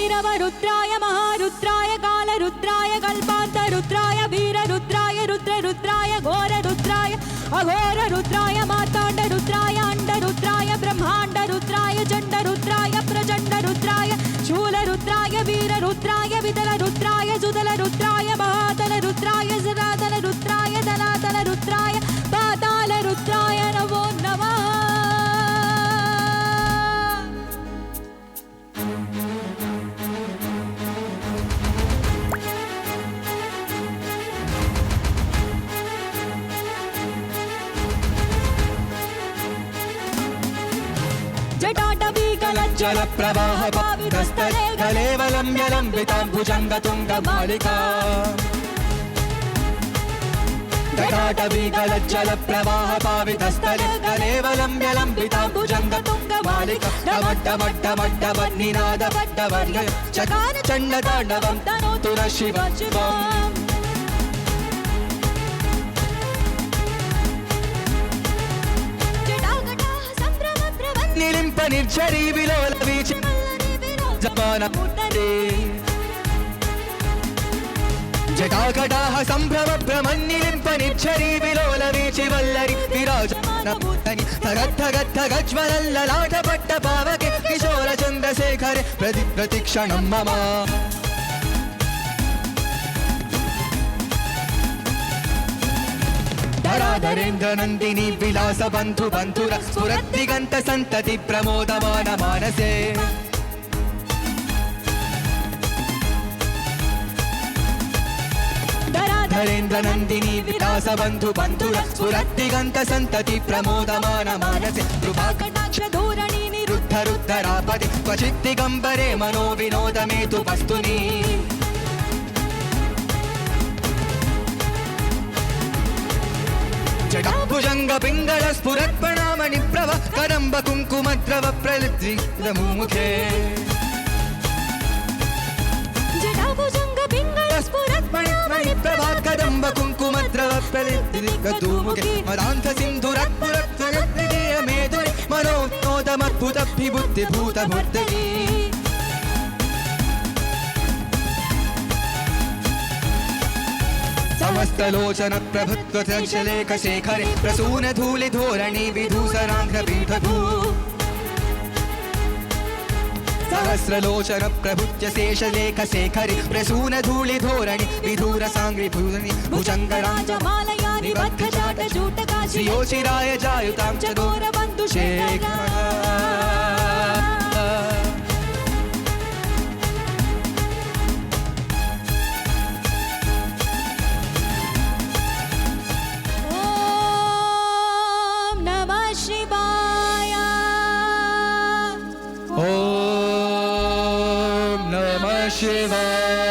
भैरव रुद्राय महारुद्राय कालरुद्राय कल्पान्तरुद्राय वीररुद्राय रुद्ररुद्राय घोररुद्राय अघोररुद्राय मार्ताण्डरुद्राय अण्डरुद्राय ब्रह्माण्डरुद्राय चण्डरुद्राय प्रचण्डरुद्राय शूलरुद्राय वीररुद्राय विदलरुद्राय सुदलरुद्राय महातलरुद्राय सनातनरुद्राय धनातनरुद्राय पातालरुद्राय नमो नमः। जल प्रवाह पावितस्थले कलेवलं यलम्बितां भुजङ्गतुङ्गमालिका जटाटवीकलज्जल प्रवाह पावितस्थले कलेवलं यलम्बितां भुजङ्गतुङ्गमालिका डमड्डमड्डमड्डवन्निनादवड्डवर्य चकार चण्डताण्डवं तनोतु नः शिवम् निलिम्प निर्झरी विलोल वीच जपाना जटाकटाः सम्भ्रम भ्रमन्निलिम्प निर्झरी विलोल वीचि वल्लरी विराजमानमूर्तनि धगद्धगद्धगज्वलल्ललाटपट्ट पावके किशोर चन्द्रशेखरे प्रतिक्षणं मम धराधरेन्द्र नन्दिनी विलास बन्धु बन्धुर स्फुरद्दिगन्त सन्तति प्रमोदमान मानसे धराधरेन्द्र नन्दिनी विलास बन्धु बन्धुर स्फुरद्दिगन्त सन्तति प्रमोदमान मानसे कृपाकटाक्ष धोरणि निरुद्ध रुद्धरापदे क्वचित् दिगम्बरे मनो विनोदमेतु वस्तुनि जटाभुजंग पिंगल स्फुरत्पणामणि प्रभ करंब कुंकुमद्रव प्रलिप्तमुखे जटाभुजंग पिंगल स्फुरत्पणामणि प्रभ करंब कुंकुमद्रव प्रलिप्तमुखे मदान्त सिंधुरत्पुरत्वगद्विदीय मेधुरि मनोनोदमद्भुतभिबुद्धिभूतमूर्तिः समस्तलोचन प्रभुत्वलेख शेखरे प्रसून धूलि धोरणि विधूसरांध्र पीठभू सहस्रलोचन प्रभुत्य शेषलेख शेखरे प्रसून धूलि धोरणि विधूर सांग्रि भूषणि भुजंगराजमालयानि बद्धजाट जूटकाशि श्रियोचिराय जायुतां च दोरबन्धु शेखर Shiva